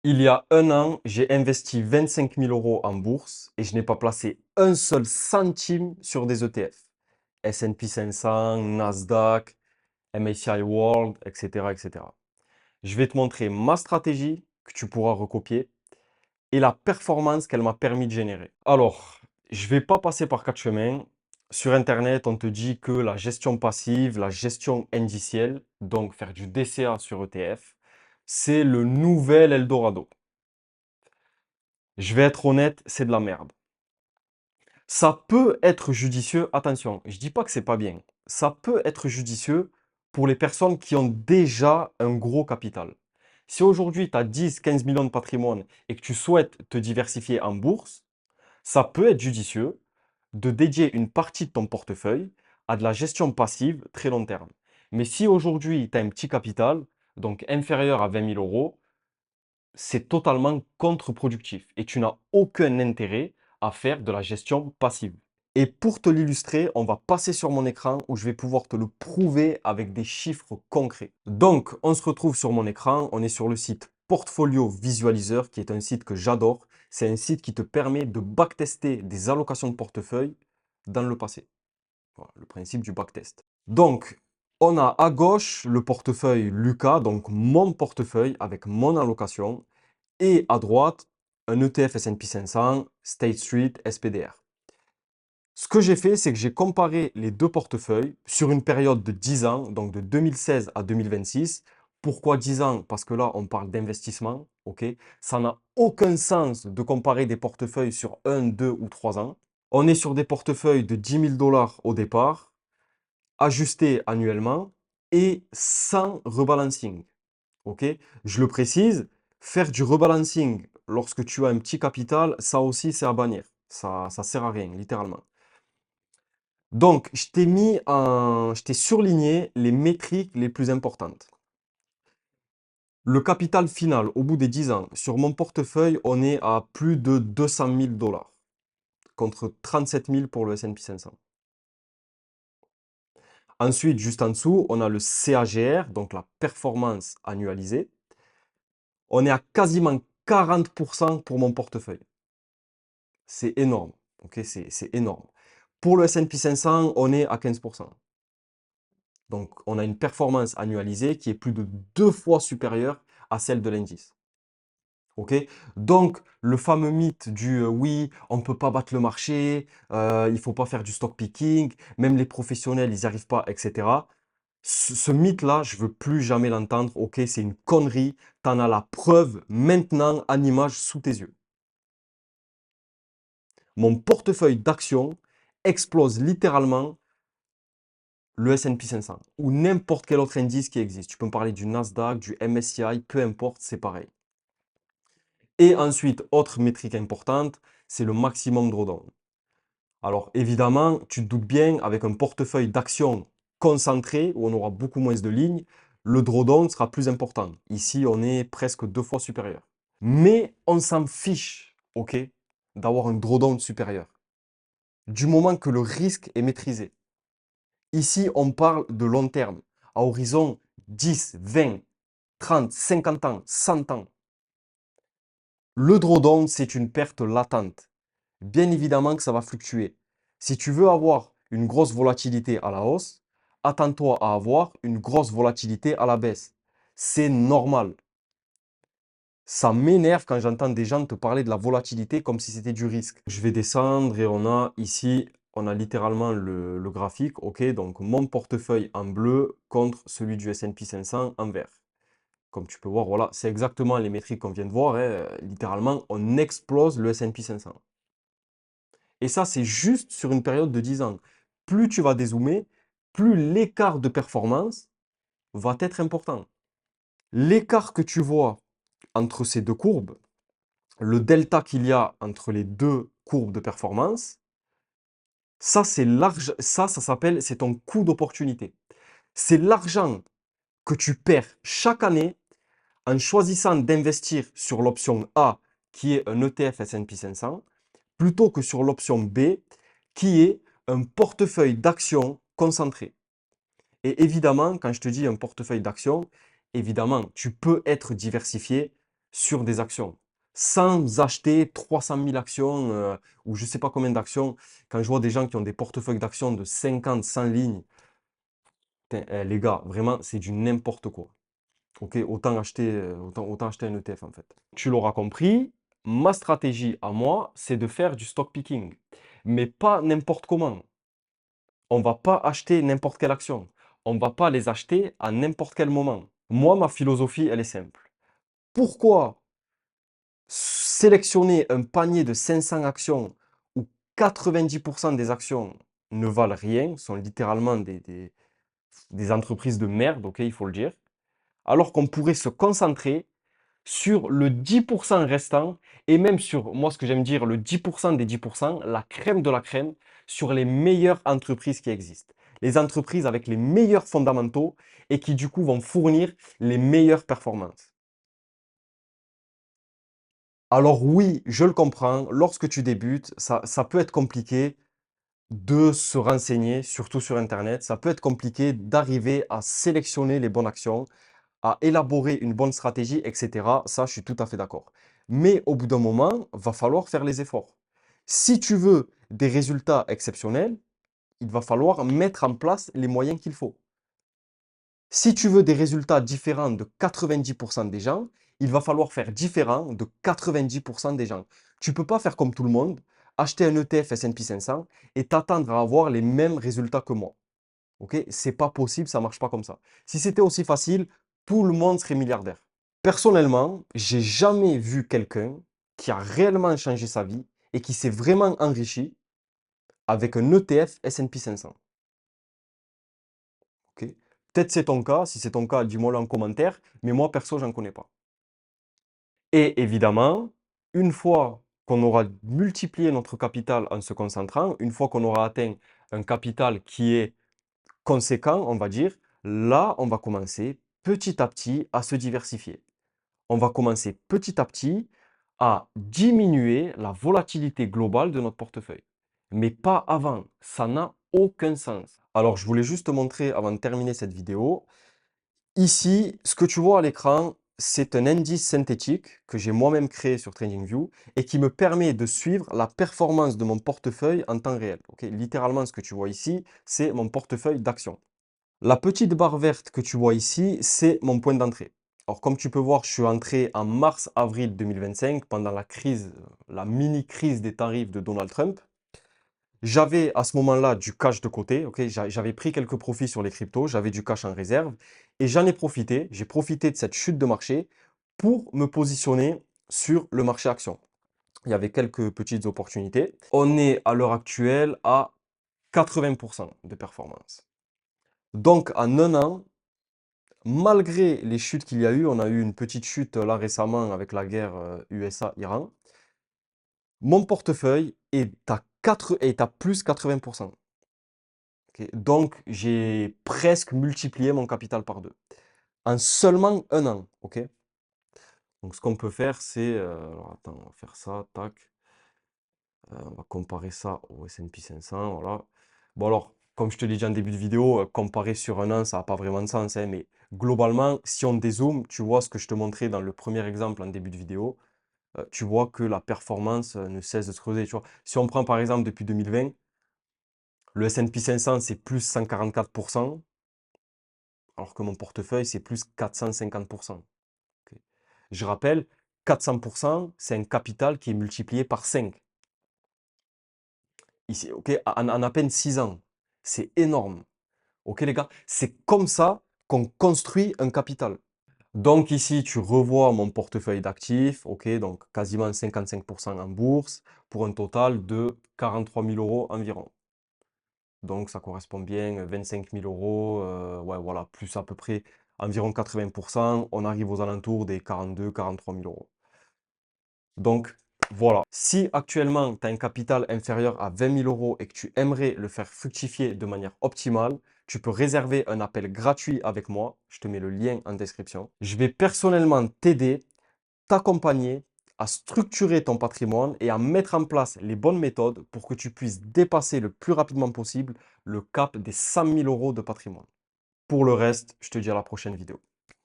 Il y a un an, j'ai investi 25 000 euros en bourse et je n'ai pas placé un seul centime sur des ETF. S&P 500, Nasdaq, MSCI World, etc., etc. Je vais te montrer ma stratégie que tu pourras recopier et la performance qu'elle m'a permis de générer. Alors, je ne vais pas passer par quatre chemins. Sur Internet, on te dit que la gestion passive, la gestion indicielle, donc faire du DCA sur ETF, c'est le nouvel Eldorado. Je vais être honnête, c'est de la merde. Ça peut être judicieux, attention, je dis pas que c'est pas bien. Ça peut être judicieux pour les personnes qui ont déjà un gros capital. Si aujourd'hui tu as 10-15 millions de patrimoine et que tu souhaites te diversifier en bourse, ça peut être judicieux de dédier une partie de ton portefeuille à de la gestion passive très long terme. Mais si aujourd'hui tu as un petit capital, donc inférieur à 20 000 euros, c'est totalement contre-productif et tu n'as aucun intérêt à faire de la gestion passive. Et pour te l'illustrer, on va passer sur mon écran où je vais pouvoir te le prouver avec des chiffres concrets. Donc, on se retrouve sur mon écran, on est sur le site Portfolio Visualizer qui est un site que j'adore. C'est un site qui te permet de backtester des allocations de portefeuille dans le passé. Voilà, le principe du backtest. Donc, on a à gauche le portefeuille Lucas, donc mon portefeuille avec mon allocation, et à droite, un ETF S&P 500, State Street, SPDR. Ce que j'ai fait, c'est que j'ai comparé les deux portefeuilles sur une période de 10 ans, donc de 2016 à 2026. Pourquoi 10 ans? Parce que là, on parle d'investissement, ok? Ça n'a aucun sens de comparer des portefeuilles sur 1, 2 ou 3 ans. On est sur des portefeuilles de 10 000 dollars au départ, ajustés annuellement et sans rebalancing. Ok? Je le précise, faire du rebalancing lorsque tu as un petit capital, ça aussi c'est à bannir. Ça sert à rien, littéralement. Donc, je t'ai surligné les métriques les plus importantes. Le capital final au bout des 10 ans, sur mon portefeuille, on est à plus de 200 000 dollars contre 37 000 pour le S&P 500. Ensuite, juste en dessous, on a le CAGR, donc la performance annualisée. On est à quasiment 40% pour mon portefeuille. C'est énorme. Ok, c'est énorme. Pour le S&P 500, on est à 15%. Donc, on a une performance annualisée qui est plus de 2 fois supérieure à celle de l'indice. Ok? Donc, le fameux mythe du oui, on ne peut pas battre le marché, il ne faut pas faire du stock picking, même les professionnels, ils n'y arrivent pas, etc. Ce mythe-là, je veux plus jamais l'entendre. Ok, c'est une connerie. Tu en as la preuve maintenant en image sous tes yeux. Mon portefeuille d'actions explose littéralement le S&P 500 ou n'importe quel autre indice qui existe. Tu peux me parler du Nasdaq, du MSCI, peu importe, c'est pareil. Et ensuite, autre métrique importante, c'est le maximum drawdown. Alors évidemment, tu te doutes bien, avec un portefeuille d'actions concentré, où on aura beaucoup moins de lignes, le drawdown sera plus important. Ici, on est presque 2 fois supérieur. Mais on s'en fiche, ok, d'avoir un drawdown supérieur, du moment que le risque est maîtrisé. Ici, on parle de long terme, à horizon 10, 20, 30, 50 ans, 100 ans. Le drawdown, c'est une perte latente. Bien évidemment que ça va fluctuer. Si tu veux avoir une grosse volatilité à la hausse, attends-toi à avoir une grosse volatilité à la baisse. C'est normal. Ça m'énerve quand j'entends des gens te parler de la volatilité comme si c'était du risque. Je vais descendre et on a ici, on a littéralement le graphique. Ok, donc mon portefeuille en bleu contre celui du S&P 500 en vert. Comme tu peux voir, voilà, c'est exactement les métriques qu'on vient de voir, hein. Littéralement, on explose le S&P 500. Et ça, c'est juste sur une période de 10 ans. Plus tu vas dézoomer, plus l'écart de performance va être important. L'écart que tu vois entre ces deux courbes, le delta qu'il y a entre les deux courbes de performance, ça c'est large, ça s'appelle, c'est ton coût d'opportunité. C'est l'argent que tu perds chaque année en choisissant d'investir sur l'option A, qui est un ETF S&P 500, plutôt que sur l'option B, qui est un portefeuille d'actions concentré. Et évidemment, quand je te dis un portefeuille d'actions, évidemment, tu peux être diversifié sur des actions, sans acheter 300 000 actions ou je ne sais pas combien d'actions. Quand je vois des gens qui ont des portefeuilles d'actions de 50, 100 lignes, putain, les gars, vraiment, c'est du n'importe quoi. Ok, autant acheter un ETF en fait. Tu l'auras compris, ma stratégie à moi, c'est de faire du stock picking. Mais pas n'importe comment. On va pas acheter n'importe quelle action. On va pas les acheter à n'importe quel moment. Moi, ma philosophie, elle est simple. Pourquoi sélectionner un panier de 500 actions où 90% des actions ne valent rien, sont littéralement des entreprises de merde, ok, il faut le dire, alors qu'on pourrait se concentrer sur le 10% restant, et même sur, moi ce que j'aime dire, le 10% des 10%, la crème de la crème, sur les meilleures entreprises qui existent. Les entreprises avec les meilleurs fondamentaux et qui du coup vont fournir les meilleures performances. Alors oui, je le comprends, lorsque tu débutes, ça peut être compliqué de se renseigner, surtout sur Internet. Ça peut être compliqué d'arriver à sélectionner les bonnes actions, à élaborer une bonne stratégie, etc. Ça, je suis tout à fait d'accord. Mais au bout d'un moment, va falloir faire les efforts. Si tu veux des résultats exceptionnels, il va falloir mettre en place les moyens qu'il faut. Si tu veux des résultats différents de 90% des gens, il va falloir faire différent de 90% des gens. Tu ne peux pas faire comme tout le monde, acheter un ETF S&P 500 et t'attendre à avoir les mêmes résultats que moi. Ok, c'est pas possible, ça marche pas comme ça. Si c'était aussi facile, tout le monde serait milliardaire. Personnellement, j'ai jamais vu quelqu'un qui a réellement changé sa vie et qui s'est vraiment enrichi avec un ETF S&P 500. Ok, peut-être c'est ton cas. Si c'est ton cas, dis-moi-le en commentaire. Mais moi, perso, j'en connais pas. Et évidemment, une fois qu'on aura multiplié notre capital en se concentrant, une fois qu'on aura atteint un capital qui est conséquent, on va dire, là, on va commencer petit à petit à se diversifier. On va commencer petit à petit à diminuer la volatilité globale de notre portefeuille. Mais pas avant, ça n'a aucun sens. Alors, je voulais juste te montrer avant de terminer cette vidéo. Ici, ce que tu vois à l'écran, c'est un indice synthétique que j'ai moi-même créé sur TradingView et qui me permet de suivre la performance de mon portefeuille en temps réel. Ok, littéralement, ce que tu vois ici, c'est mon portefeuille d'actions. La petite barre verte que tu vois ici, c'est mon point d'entrée. Alors, comme tu peux voir, je suis entré en mars-avril 2025 pendant la crise, la mini-crise des tarifs de Donald Trump. J'avais à ce moment-là du cash de côté, ok, j'avais pris quelques profits sur les cryptos, j'avais du cash en réserve et j'en ai profité. J'ai profité de cette chute de marché pour me positionner sur le marché action. Il y avait quelques petites opportunités. On est à l'heure actuelle à 80% de performance. Donc, en un an, malgré les chutes qu'il y a eu, on a eu une petite chute là récemment avec la guerre USA-Iran, mon portefeuille est à plus 80%. Ok, donc, j'ai presque multiplié mon capital par deux en seulement un an. Ok, donc, ce qu'on peut faire, c'est. Alors, attends, on va faire ça. Tac. On va comparer ça au S&P 500. Voilà. Bon, alors, comme je te l'ai dit en début de vidéo, comparer sur un an, ça n'a pas vraiment de sens. Hein, mais globalement, si on dézoome, tu vois ce que je te montrais dans le premier exemple en début de vidéo. Tu vois que la performance ne cesse de se creuser. Tu vois. Si on prend par exemple depuis 2020, le S&P 500, c'est plus 144%, alors que mon portefeuille, c'est plus 450%. Ok. Je rappelle, 400%, c'est un capital qui est multiplié par 5. Ici, ok, en à peine 6 ans. C'est énorme. Ok, les gars, c'est comme ça qu'on construit un capital. Donc ici, tu revois mon portefeuille d'actifs, ok, donc quasiment 55% en bourse, pour un total de 43 000 euros environ. Donc ça correspond bien à 25 000 euros, ouais, voilà, plus à peu près environ 80%, on arrive aux alentours des 42 000 43 000 euros. Donc voilà, si actuellement tu as un capital inférieur à 20 000 euros et que tu aimerais le faire fructifier de manière optimale, tu peux réserver un appel gratuit avec moi. Je te mets le lien en description. Je vais personnellement t'aider, t'accompagner à structurer ton patrimoine et à mettre en place les bonnes méthodes pour que tu puisses dépasser le plus rapidement possible le cap des 100 000 euros de patrimoine. Pour le reste, je te dis à la prochaine vidéo.